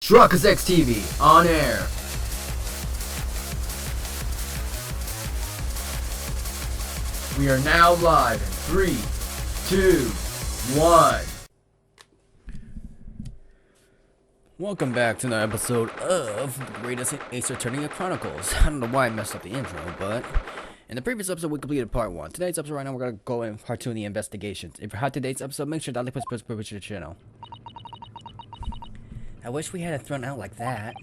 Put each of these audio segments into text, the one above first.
Chronicles TV on air. We are now live in 3, 2, 1. Welcome back to another episode of the greatest Ace Attorney of Chronicles. I don't know why I messed up the intro, but in the previous episode we completed part 1. Today's episode right now we're going to go in part 2 in the investigations. If you had today's episode, make sure to like, push to the channel. I wish we had it thrown out like that.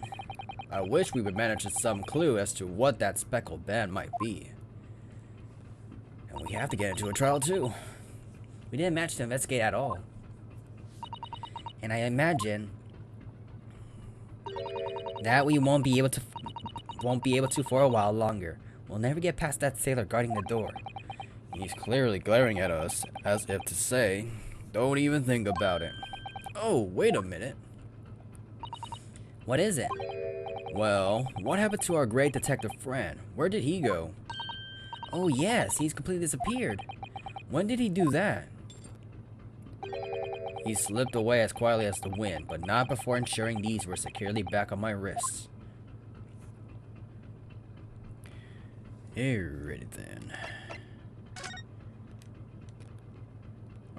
I wish we would manage some clue as to what that speckled band might be. And we have to get into a trial too. We didn't manage to investigate at all. And I imagine that we won't be able to for a while longer. We'll never get past that sailor guarding the door. He's clearly glaring at us as if to say, don't even think about it. Oh, wait a minute. What is it? Well, what happened to our great detective friend? Where did he go? Oh yes, he's completely disappeared. When did he do that? He slipped away as quietly as the wind, but not before ensuring these were securely back on my wrists. Alrighty then.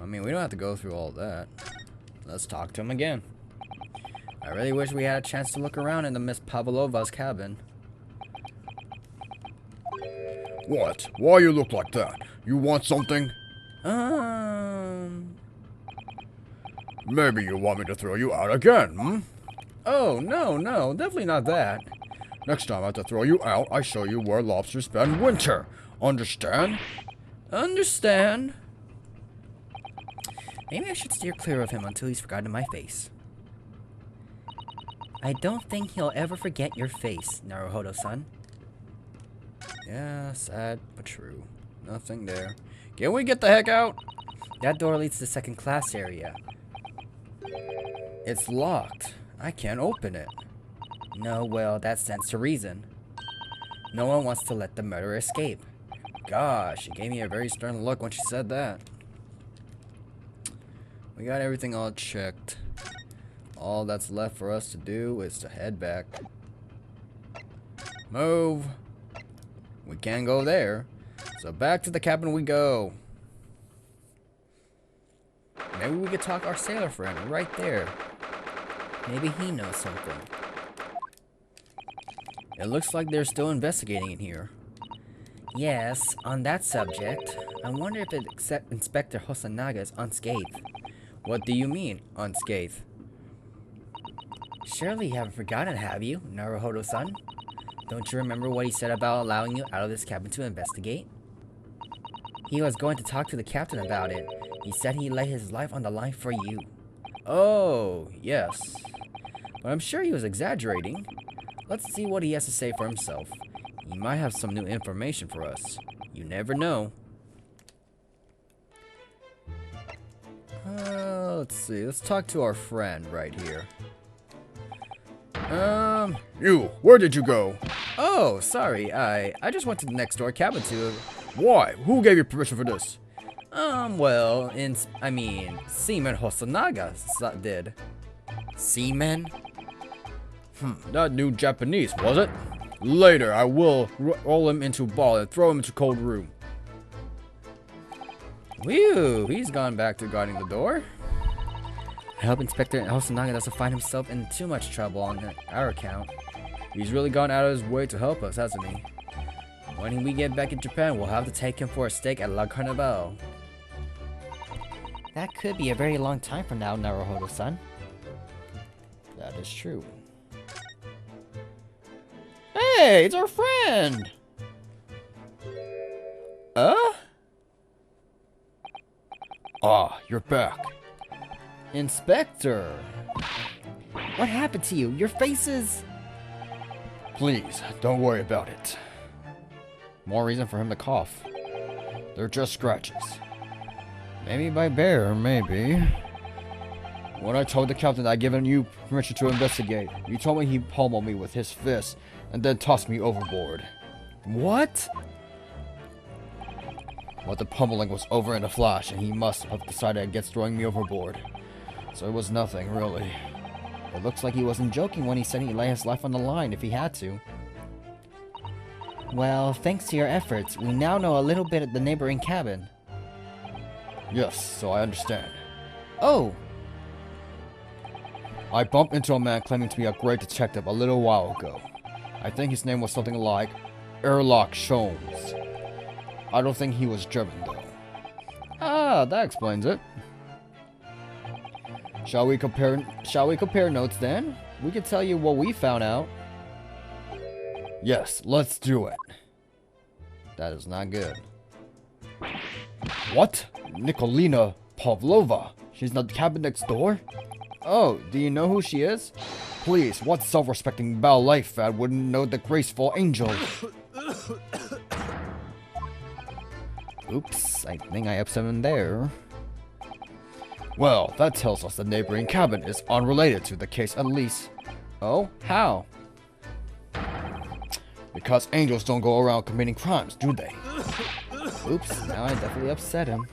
I mean, we don't have to go through all that. Let's talk to him again. I really wish we had a chance to look around in the Miss Pavlova's cabin. What? Why you look like that? You want something? Maybe you want me to throw you out again, hmm? Oh, no, definitely not that. Next time I have to throw you out, I show you where lobsters spend winter. Understand? Understand. Maybe I should steer clear of him until he's forgotten my face. I don't think he'll ever forget your face, Naruhodo-san. Yeah, sad, but true. Nothing there. Can we get the heck out? That door leads to the second class area. It's locked. I can't open it. No, well, that stands to reason. No one wants to let the murderer escape. Gosh, she gave me a very stern look when she said that. We got everything all checked. All that's left for us to do is to head back. Move. We can't go there. So back to the cabin we go. Maybe we could talk our sailor friend right there. Maybe he knows something. It looks like they're still investigating in here. Yes, on that subject, I wonder if Inspector Hosonaga is unscathed. What do you mean, unscathed? Surely you haven't forgotten, have you, Naruhodo-san? Don't you remember what he said about allowing you out of this cabin to investigate? He was going to talk to the captain about it. He said he laid his life on the line for you. Oh, yes. But I'm sure he was exaggerating. Let's see what he has to say for himself. He might have some new information for us. You never know. Let's see. Let's talk to our friend right here. You, where did you go? Oh, sorry, I just went to the next door cabin to... Why? Who gave you permission for this? Well, Seaman Hosonaga did. Seaman? That new Japanese, was it? Later, I will roll him into a ball and throw him into a cold room. Whew, he's gone back to guarding the door. I hope Inspector Hosonaga doesn't find himself in too much trouble on our account. He's really gone out of his way to help us, hasn't he? When we get back in Japan, we'll have to take him for a steak at La Carnival. That could be a very long time from now, Naruhodo-san. That is true. Hey, it's our friend! You're back. Inspector! What happened to you? Your face is... Please, don't worry about it. More reason for him to cough. They're just scratches. Maybe by bear, maybe. When I told the captain I'd given you permission to investigate, you told me he pummeled me with his fist and then tossed me overboard. What? But the pummeling was over in a flash, and he must have decided against throwing me overboard. So it was nothing, really. It looks like he wasn't joking when he said he'd lay his life on the line if he had to. Well, thanks to your efforts, we now know a little bit of the neighboring cabin. Yes, so I understand. Oh! I bumped into a man claiming to be a great detective a little while ago. I think his name was something like Schoens. I don't think he was German though. Ah, that explains it. Shall we compare notes then? We could tell you what we found out. Yes, let's do it. That is not good. What? Nikolina Pavlova? She's not the cabin next door? Oh, do you know who she is? Please, what self-respecting ballet fad wouldn't know the graceful angel? Oops, I think I upset him there. Well, that tells us the neighboring cabin is unrelated to the case at least. Oh, how? Because angels don't go around committing crimes, do they? Oops, now I definitely upset him.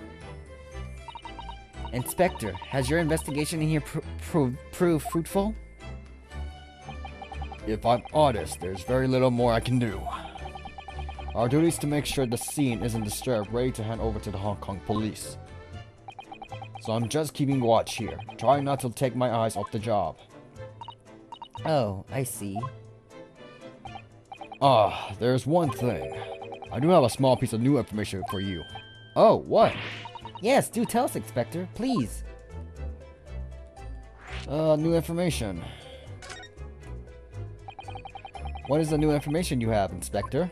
Inspector, has your investigation in here proved fruitful? If I'm honest, there's very little more I can do. Our duty is to make sure the scene isn't disturbed, ready to hand over to the Hong Kong police. So I'm just keeping watch here, trying not to take my eyes off the job. Oh, I see. Ah, there's one thing. I do have a small piece of new information for you. Oh, what? Yes, do tell us, Inspector, please. New information. What is the new information you have, Inspector?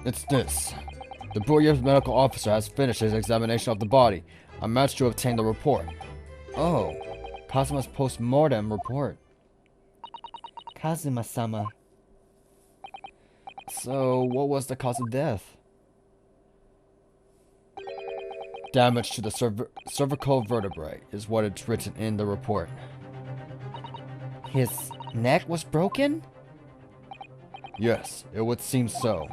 It's this. The Boyer's medical officer has finished his examination of the body. I managed to obtain the report. Oh, Kazuma's post-mortem report. Kazuma-sama. So, what was the cause of death? Damage to the cervical vertebrae is what it's written in the report. His neck was broken? Yes, it would seem so.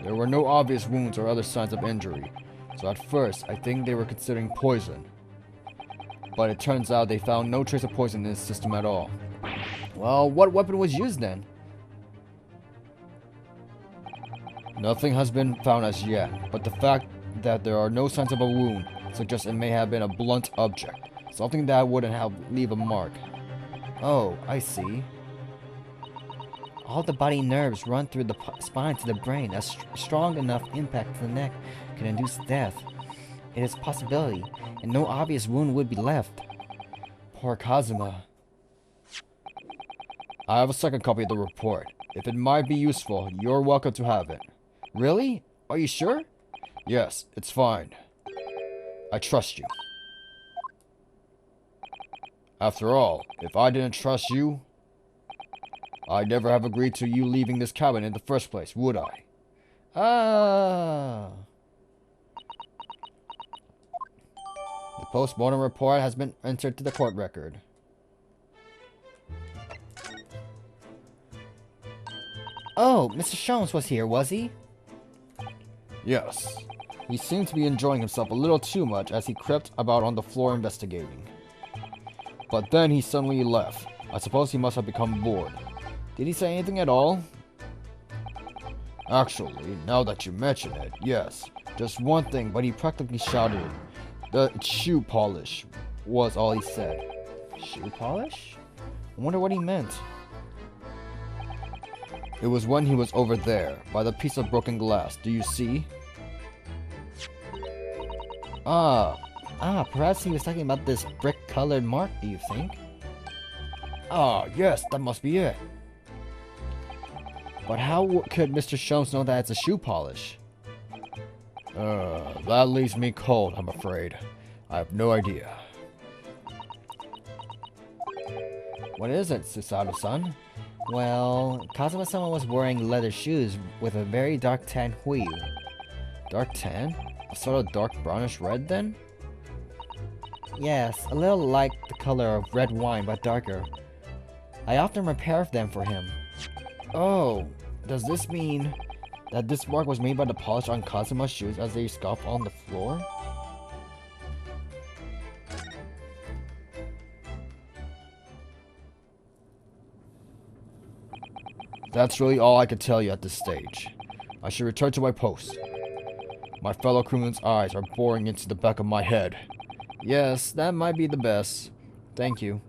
There were no obvious wounds or other signs of injury, so at first I think they were considering poison. But it turns out they found no trace of poison in his system at all. Well, what weapon was used then? Nothing has been found as yet, but the fact that there are no signs of a wound suggests it may have been a blunt object, something that wouldn't have leave a mark. Oh, I see. All the body nerves run through the spine to the brain. A strong enough impact to the neck can induce death. It is a possibility, and no obvious wound would be left. Poor Kazuma. I have a second copy of the report. If it might be useful, you're welcome to have it. Really? Are you sure? Yes, it's fine. I trust you. After all, if I didn't trust you, I'd never have agreed to you leaving this cabin in the first place, would I? Ah. The post-mortem report has been entered to the court record. Oh, Mr. Schoens was here, was he? Yes. He seemed to be enjoying himself a little too much as he crept about on the floor investigating. But then he suddenly left. I suppose he must have become bored. Did he say anything at all? Actually, now that you mention it, yes. Just one thing, but he practically shouted it. The shoe polish was all he said. Shoe polish? I wonder what he meant. It was when he was over there, by the piece of broken glass. Do you see? Perhaps he was talking about this brick-colored mark, do you think? Ah, yes, that must be it. But how could Mr. Schoens know that it's a shoe polish? That leaves me cold, I'm afraid. I have no idea. What is it, Susato-san? Well, Kazuma-sama was wearing leather shoes with a very dark tan huiyu. Dark tan? A sort of dark brownish red, then? Yes, a little like the color of red wine, but darker. I often repair them for him. Oh, does this mean that this mark was made by the polish on Kazuma's shoes as they scuffed on the floor? That's really all I can tell you at this stage. I should return to my post. My fellow crewmen's eyes are boring into the back of my head. Yes, that might be the best. Thank you.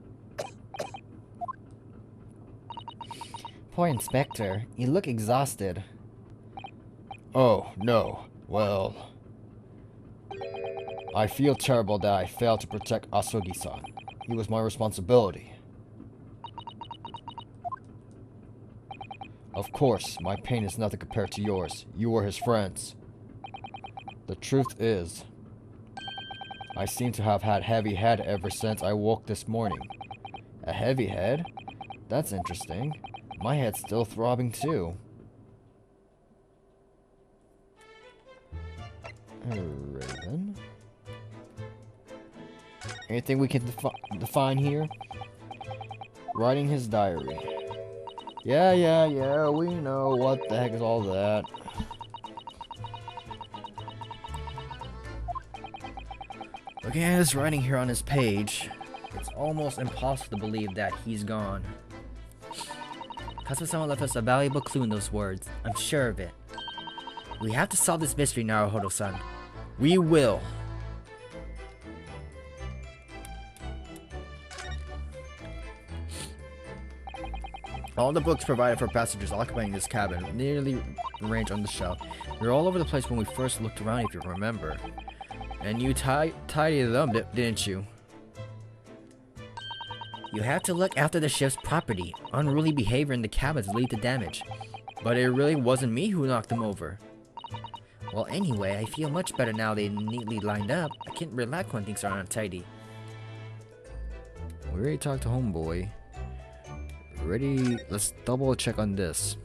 Poor Inspector. You look exhausted. Oh, no. Well... I feel terrible that I failed to protect Asugi-san. He was my responsibility. Of course, my pain is nothing compared to yours. You were his friends. The truth is, I seem to have had heavy head ever since I woke this morning. A heavy head? That's interesting. My head's still throbbing too. Alright then. Anything we can define here? Writing his diary. Yeah, we know what the heck is all that. Looking at his writing here on his page, it's almost impossible to believe that he's gone. Kasuma-sama left us a valuable clue in those words. I'm sure of it. We have to solve this mystery, Naruhodo-san. We will. All the books provided for passengers occupying this cabin nearly arranged on the shelf. They're all over the place when we first looked around, if you remember. And you tidied them, didn't you? You have to look after the ship's property. Unruly behavior in the cabins lead to damage. But it really wasn't me who knocked them over. Well, anyway, I feel much better now they're neatly lined up. I can't relax when things are untidy. We already talked to Homeboy. Ready? Let's double check on this.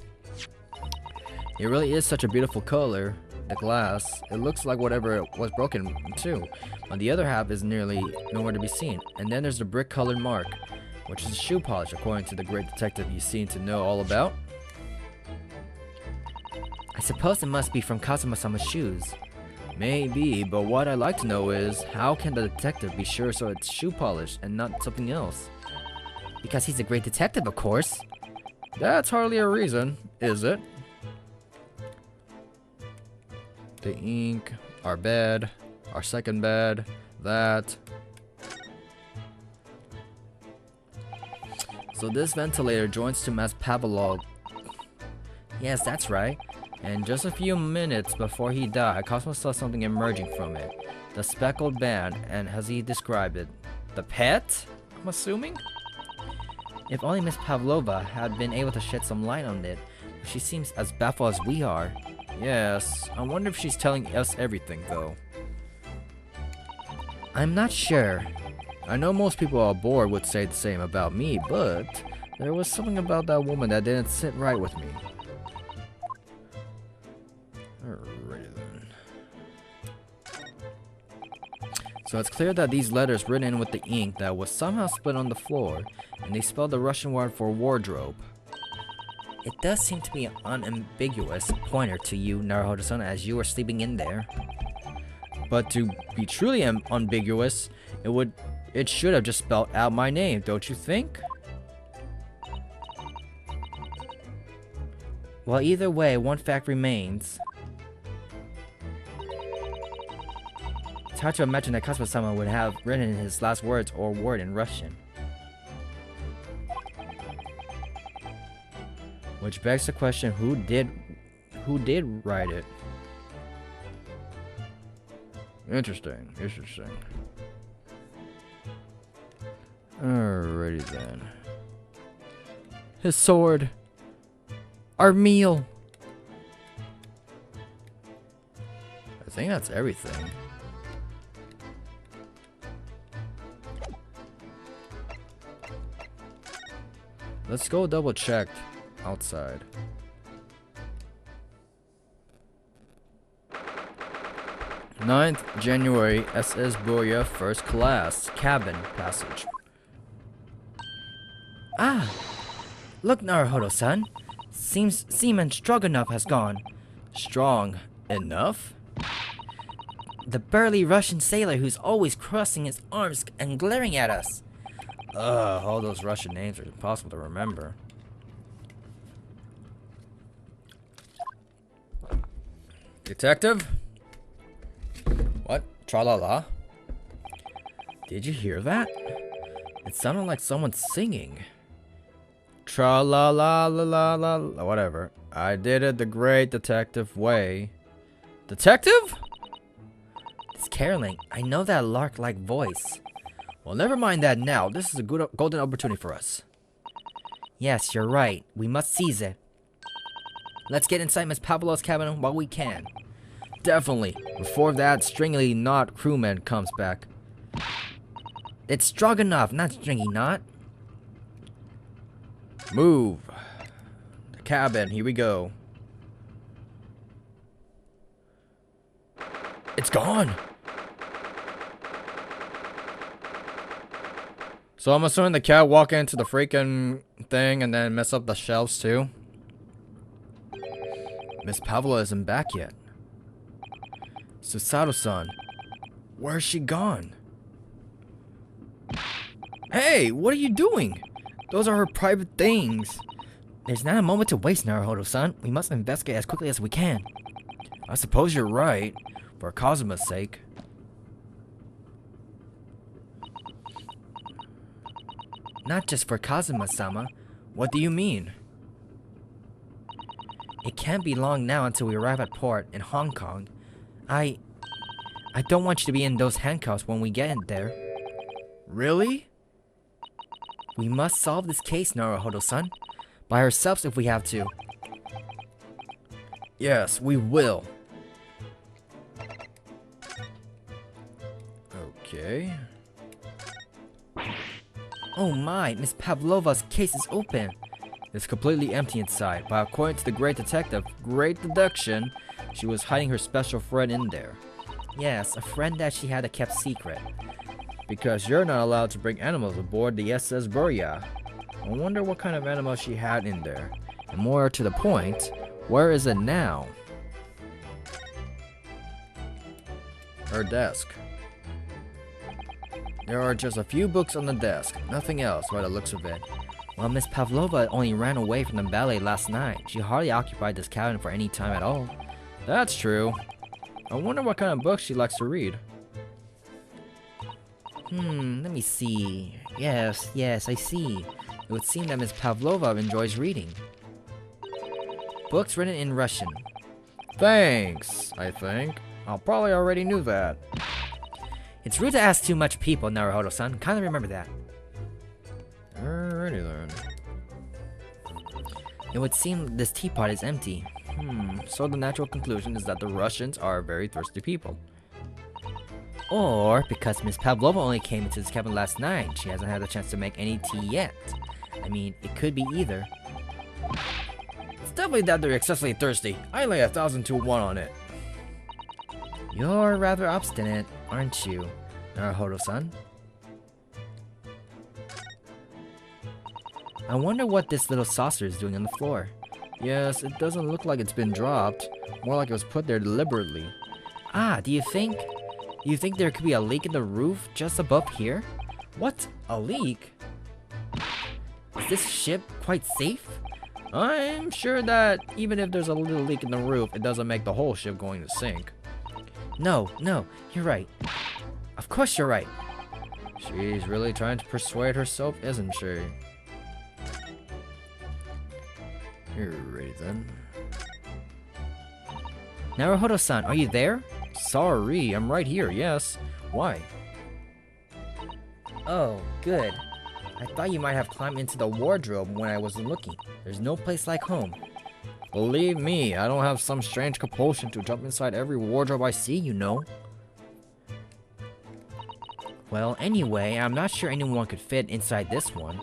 It really is such a beautiful color. The glass, it looks like whatever was broken too. On the other half is nearly nowhere to be seen. And then there's the brick colored mark, which is shoe polish, according to the great detective you seem to know all about. I suppose it must be from Kazuma-sama's shoes. Maybe, but what I'd like to know is, how can the detective be sure so it's shoe polish and not something else? Because he's a great detective, of course. That's hardly a reason, is it? The ink, our bed, our second bed, that. So this ventilator joins to Mass Pavlova. Yes, that's right. And just a few minutes before he died, Cosmo saw something emerging from it. The speckled band, and as he described it, the pet? I'm assuming? If only Miss Pavlova had been able to shed some light on it. She seems as baffled as we are. Yes, I wonder if she's telling us everything, though. I'm not sure. I know most people aboard would say the same about me, but there was something about that woman that didn't sit right with me. Alrighty then. So it's clear that these letters written in with the ink that was somehow split on the floor, and they spelled the Russian word for wardrobe. It does seem to be an unambiguous pointer to you, Naruhodo-san, as you were sleeping in there. But to be truly ambiguous, it should have just spelled out my name, don't you think? Well, either way, one fact remains. It's hard to imagine that Kazuma-sama would have written his last words or word in Russian. Which begs the question, who did write it? Interesting. Alrighty then. His sword. Our meal. I think that's everything. Let's go double check outside. "9th January, SS Boya, first class, cabin passage." Ah! Look, Naruhodo-san. Seems Seaman Stroganov has gone. Strong enough? The burly Russian sailor who's always crossing his arms and glaring at us. All those Russian names are impossible to remember. Detective? What? Tra-la-la? Did you hear that? It sounded like someone singing. Tra-la-la-la-la-la. Whatever. I did it the great detective way. Detective? It's caroling. I know that lark-like voice. Well, never mind that now. This is a good golden opportunity for us. Yes, you're right. We must seize it. Let's get inside Miss Pavlova's cabin while we can. Definitely. Before that stringly knot crewman comes back. It's Stroganoff, not Stringy Knot. Move. The cabin. Here we go. It's gone. So I'm assuming the cat walk into the freaking thing and then mess up the shelves too. Miss Pavlova isn't back yet. Susato-san, where's she gone? Hey, what are you doing? Those are her private things. There's not a moment to waste, Naruhodo-san. We must investigate as quickly as we can. I suppose you're right, for Kazuma's sake. Not just for Kazuma-sama. What do you mean? It can't be long now until we arrive at port in Hong Kong. I don't want you to be in those handcuffs when we get in there. Really? We must solve this case, Naruhodo-san. By ourselves if we have to. Yes, we will. Okay. Oh my, Miss Pavlova's case is open. It's completely empty inside, but according to the great detective, great deduction, she was hiding her special friend in there. Yes, a friend that she had kept secret. Because you're not allowed to bring animals aboard the SS Burya. I wonder what kind of animal she had in there. And more to the point, where is it now? Her desk. There are just a few books on the desk, nothing else by the looks of it. Well, Miss Pavlova only ran away from the ballet last night. She hardly occupied this cabin for any time at all. That's true. I wonder what kind of books she likes to read. Let me see. Yes, I see. It would seem that Miss Pavlova enjoys reading. Books written in Russian. Thanks, I think. I probably already knew that. It's rude to ask too much people, Naruhodo-san. Kindly remember that. Alrighty then. It would seem this teapot is empty. So the natural conclusion is that the Russians are very thirsty people. Or because Miss Pavlova only came into this cabin last night, she hasn't had a chance to make any tea yet. I mean, it could be either. It's definitely that they're excessively thirsty. I lay 1,000 to 1 on it. You're rather obstinate, aren't you, Naruhodo-san? I wonder what this little saucer is doing on the floor. Yes, it doesn't look like it's been dropped. More like it was put there deliberately. Ah, do you think there could be a leak in the roof just above here? What? A leak? Is this ship quite safe? I'm sure that even if there's a little leak in the roof, it doesn't make the whole ship going to sink. No, you're right. Of course you're right. She's really trying to persuade herself, isn't she? Alright then. Naruhodo-san, are you there? Sorry, I'm right here, yes. Why? Oh, good. I thought you might have climbed into the wardrobe when I wasn't looking. There's no place like home. Believe me, I don't have some strange compulsion to jump inside every wardrobe I see, you know. Well, anyway, I'm not sure anyone could fit inside this one.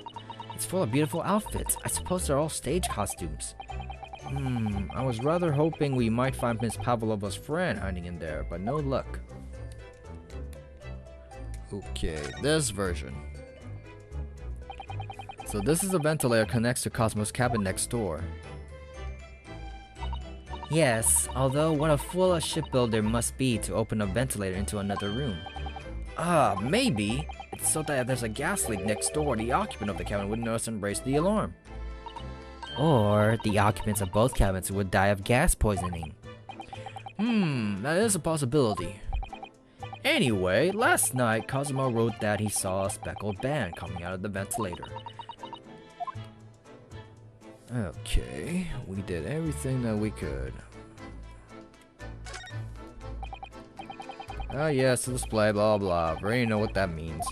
It's full of beautiful outfits. I suppose they're all stage costumes. I was rather hoping we might find Miss Pavlova's friend hiding in there, but no luck. Okay, this version. So this is a ventilator connects to Cosmo's cabin next door. Yes, although what a fool a shipbuilder must be to open a ventilator into another room. Ah, maybe it's so that if there's a gas leak next door, the occupant of the cabin would notice and raise the alarm. Or the occupants of both cabins would die of gas poisoning. That is a possibility. Anyway, last night, Cosmo wrote that he saw a speckled band coming out of the ventilator. Okay, we did everything that we could. Oh yes, the display, blah blah. We already know what that means.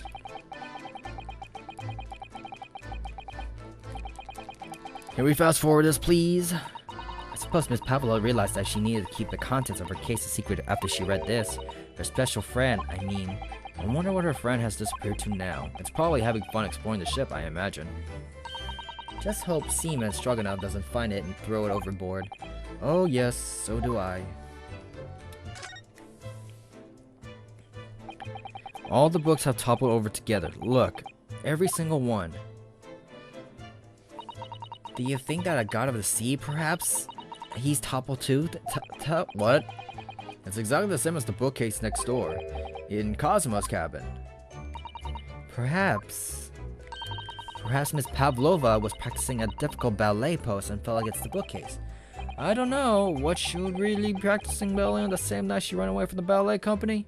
Can we fast forward this, please? I suppose Miss Pavlova realized that she needed to keep the contents of her case a secret after she read this. Her special friend, I wonder what her friend has disappeared to now. It's probably having fun exploring the ship, I imagine. Just hope Seaman Stroganoff doesn't find it and throw it overboard. Oh yes, so do I. All the books have toppled over together. Look, every single one. Do you think that a god of the sea, perhaps? He's toppled too? What? It's exactly the same as the bookcase next door, in Cosmo's cabin. Perhaps Miss Pavlova was practicing a difficult ballet pose and fell against the bookcase. I don't know. What, she would really be practicing ballet on the same night she ran away from the ballet company?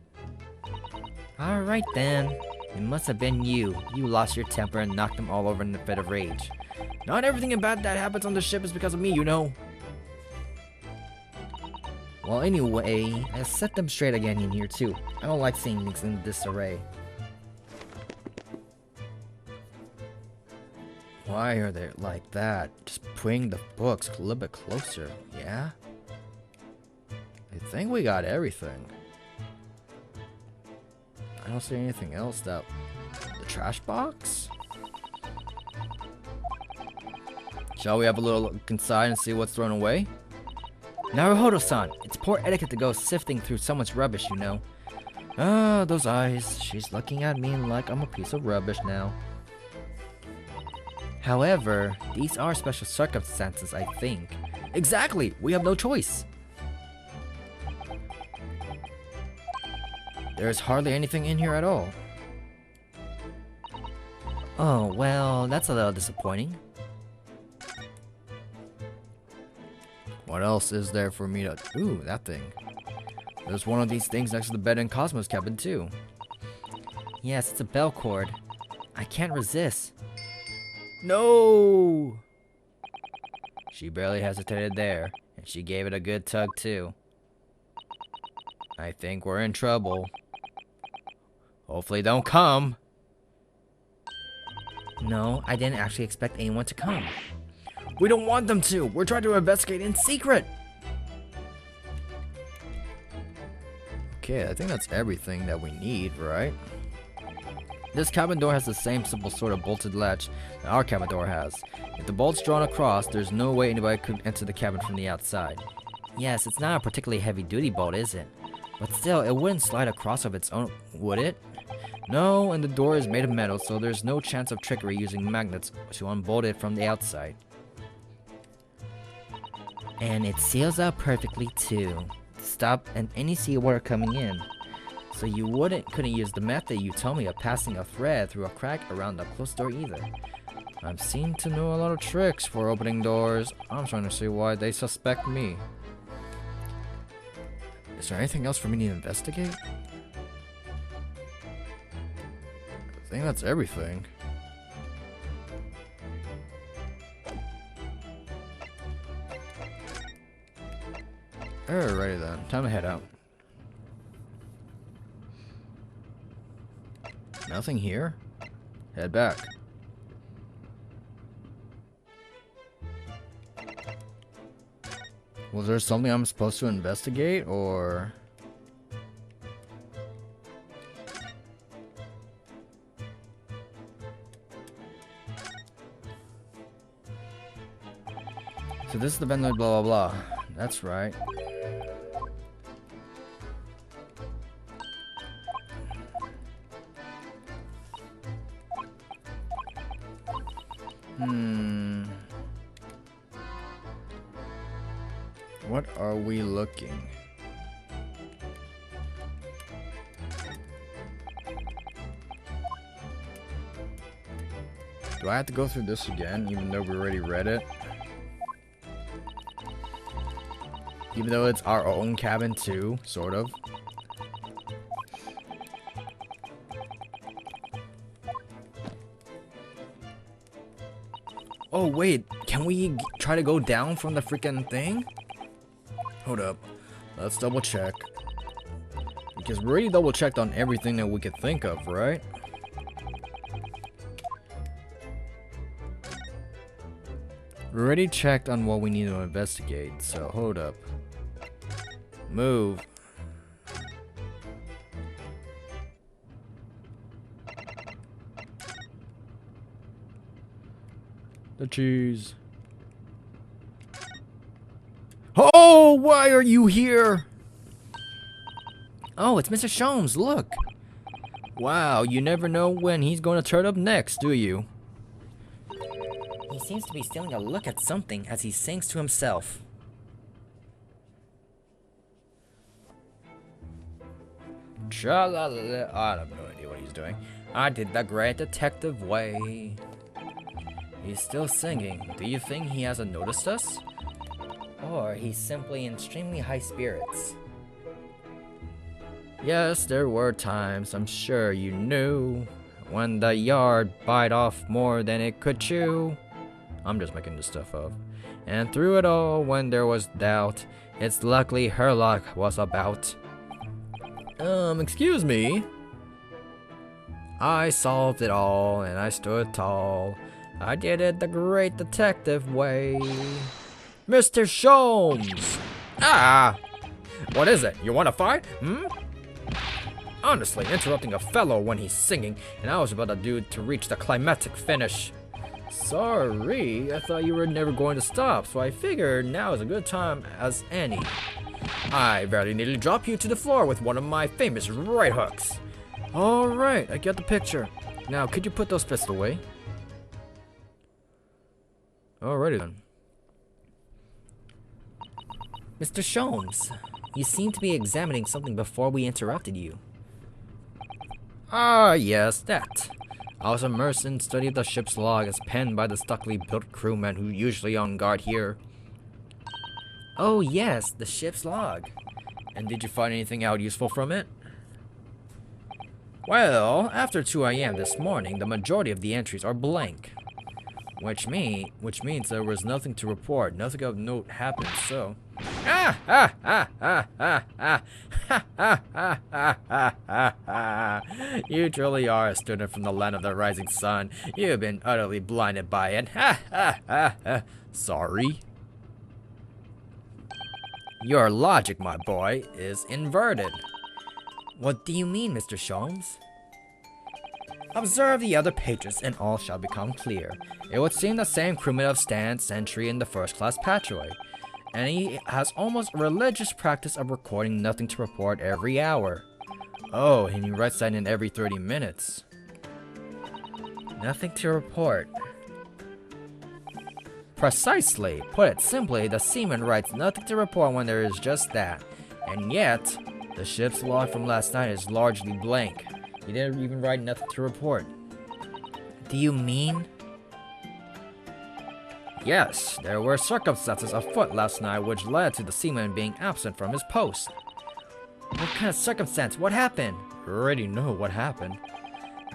Alright then. It must have been you. You lost your temper and knocked them all over in a fit of rage. Not everything bad that happens on the ship is because of me, you know. Well, anyway, I set them straight again in here too. I don't like seeing things in disarray. Why are they like that? Just bring the books a little bit closer, yeah? I think we got everything. I don't see anything else that... The trash box? Shall we have a little look inside and see what's thrown away? Naruhodo-san, it's poor etiquette to go sifting through someone's rubbish, you know. Ah, those eyes. She's looking at me like I'm a piece of rubbish now. However, these are special circumstances, I think. Exactly! We have no choice! There's hardly anything in here at all. Oh, well, that's a little disappointing. What else is there for me to... Ooh, that thing. There's one of these things next to the bed in Cosmo's cabin, too. Yes, it's a bell cord. I can't resist. No! She barely hesitated there, and she gave it a good tug, too. I think we're in trouble. Hopefully don't come. No, I didn't actually expect anyone to come. We don't want them to. We're trying to investigate in secret. Okay, I think that's everything that we need, right? This cabin door has the same simple sort of bolted latch that our cabin door has. If the bolt's drawn across, there's no way anybody could enter the cabin from the outside. Yes, it's not a particularly heavy-duty bolt, is it? But still, it wouldn't slide across of its own, would it? No, and the door is made of metal, so there's no chance of trickery using magnets to unbolt it from the outside. And it seals up perfectly too. Stop any seawater coming in. So you couldn't use the method you told me of passing a thread through a crack around the closed door either. I seem to know a lot of tricks for opening doors. I'm trying to see why they suspect me. Is there anything else for me to investigate? I think that's everything. Alrighty then, time to head out. Nothing here? Head back. Was there something I'm supposed to investigate, or... So this is the ventilator, blah blah blah. That's right. What are we looking? Do I have to go through this again, even though we already read it? Even though it's our own cabin too, sort of. Oh wait, can we try to go down from the freaking thing? Hold up, let's double check. Because we already double checked on everything that we could think of, right? We already checked on what we need to investigate, so hold up. Move. The cheese. Oh, why are you here? Oh, it's Mr. Schoens, look. Wow, you never know when he's going to turn up next, do you? He seems to be stealing a look at something as he sings to himself. Tra-la-la-la. I have no idea what he's doing. I did the great detective way. He's still singing. Do you think he hasn't noticed us? Or he's simply in extremely high spirits? Yes, there were times, I'm sure you knew, when the yard bite off more than it could chew. I'm just making this stuff up. And through it all, when there was doubt, it's luckily her luck was about. Excuse me? I solved it all, and I stood tall. I did it the great detective way. Mr. Schoens! Ah! What is it? You want to fight? Honestly, interrupting a fellow when he's singing, and I was about to reach the climactic finish. Sorry, I thought you were never going to stop, so I figured now is a good time as any. I barely nearly dropped you to the floor with one of my famous right hooks. Alright, I get the picture. Now, could you put those fists away? Alrighty then. Mr. Schoens, you seem to be examining something before we interrupted you. Ah, yes, that. I was immersed in study of the ship's log as penned by the stockily built crewmen who usually on guard here. Oh yes, the ship's log. And did you find anything out useful from it? Well, after 2 a.m. this morning, the majority of the entries are blank. Which means there was nothing to report, nothing of note happened, so... You truly are a student from the land of the rising sun. You've been utterly blinded by it. Sorry. Your logic, my boy, is inverted. What do you mean, Mr. Schoens? Observe the other pages, and all shall become clear. It would seem the same crewman of stands sentry in the first-class patchway, and he has almost a religious practice of recording nothing to report every hour. Oh, and he writes that in every 30 minutes. Nothing to report. Precisely. Put it simply, the seaman writes nothing to report when there is just that. And yet, the ship's log from last night is largely blank. He didn't even write nothing to report. Do you mean? Yes, there were circumstances afoot last night which led to the seaman being absent from his post. What kind of circumstance? What happened? We already know what happened.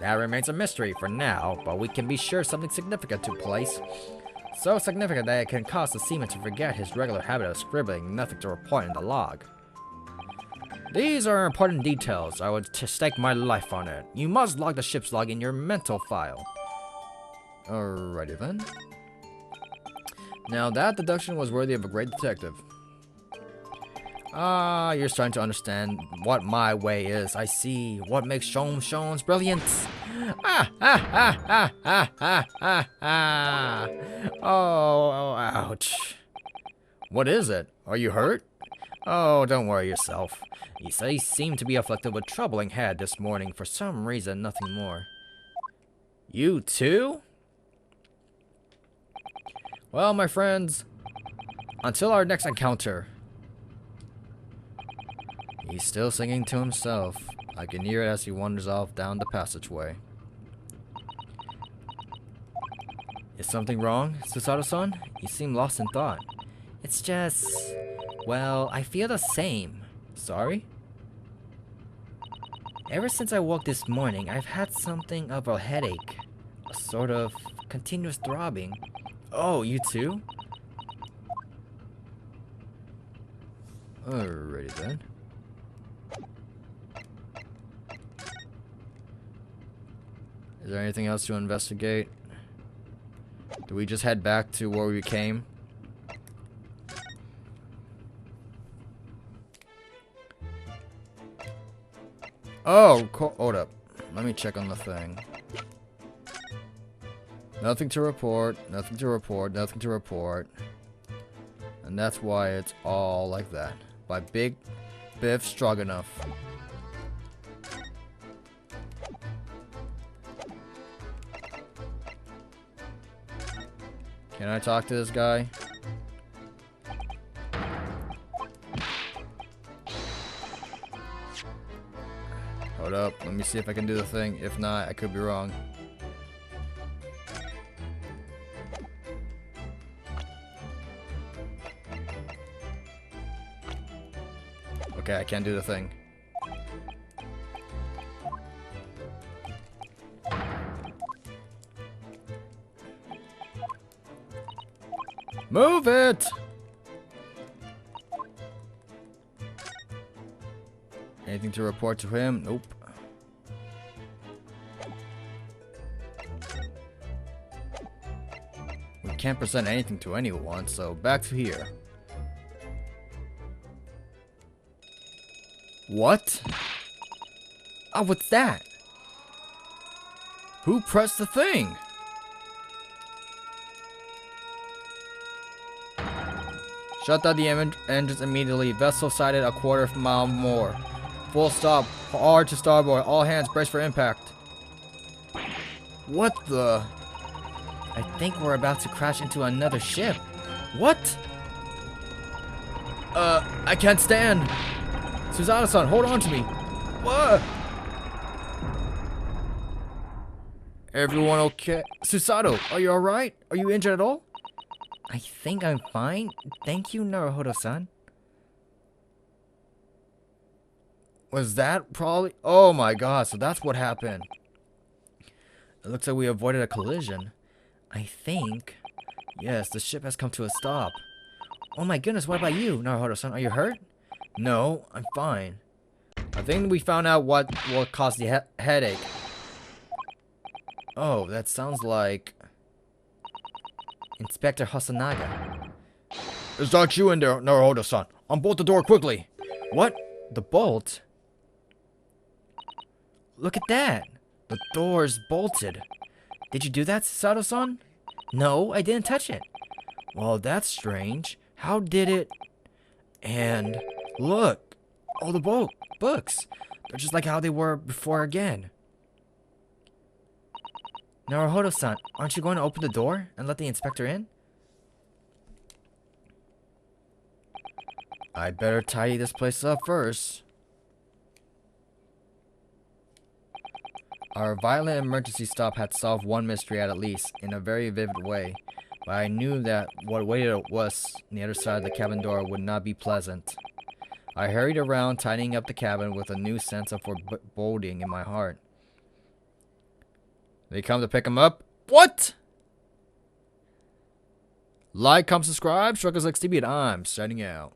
That remains a mystery for now, but we can be sure something significant took place. So significant that it can cause the seaman to forget his regular habit of scribbling nothing to report in the log. These are important details. I would stake my life on it. You must log the ship's log in your mental file. Alrighty then. Now that deduction was worthy of a great detective. Ah, you're starting to understand what my way is. I see. What makes Schoens brilliant? Oh, ouch. What is it? Are you hurt? Oh, don't worry yourself. You seem to be afflicted with troubling head this morning for some reason, nothing more. You too? Well, my friends, until our next encounter. He's still singing to himself. I can hear it as he wanders off down the passageway. Is something wrong, Susato-san? You seem lost in thought. It's just... Well, I feel the same. Sorry? Ever since I woke this morning, I've had something of a headache. A sort of continuous throbbing. Oh, you too? Alrighty then. Is there anything else to investigate? Do we just head back to where we came? Oh, hold up. Let me check on the thing. Nothing to report, nothing to report, nothing to report. And that's why it's all like that. By Big Biff Stroganoff. Can I talk to this guy? Hold up, let me see if I can do the thing. If not, I could be wrong. Okay, I can't do the thing. Move it! Anything to report to him? Nope. We can't present anything to anyone, so back to here. What? Oh, what's that? Who pressed the thing? Shut down the engines immediately. Vessel sighted a quarter mile more. Full stop. Hard to starboard. All hands brace for impact. What the? I think we're about to crash into another ship. What? I can't stand. Suzato-san, hold on to me. What? Everyone okay? Susato, are you alright? Are you injured at all? I think I'm fine. Thank you, Naruhodo-san. Was that probably... Oh my god, so that's what happened. It looks like we avoided a collision. I think... Yes, the ship has come to a stop. Oh my goodness, what about you, Naruhodo-san? Are you hurt? No, I'm fine. I think we found out what caused the headache. Oh, that sounds like... Inspector Hasanaga. Is that you in there, Naruhodo-san? Unbolt the door quickly. What? The bolt? Look at that. The door's bolted. Did you do that, Sato-san? No, I didn't touch it. Well, that's strange. How did it... And... Look. All the books. They're just like how they were before again. Naruhodo-san, aren't you going to open the door and let the inspector in? I'd better tidy this place up first. Our violent emergency stop had solved one mystery at least, in a very vivid way. But I knew that what awaited us on the other side of the cabin door would not be pleasant. I hurried around, tidying up the cabin with a new sense of foreboding in my heart. They come to pick him up? What? Like, comment, subscribe, Struggles XTV, and I'm signing out.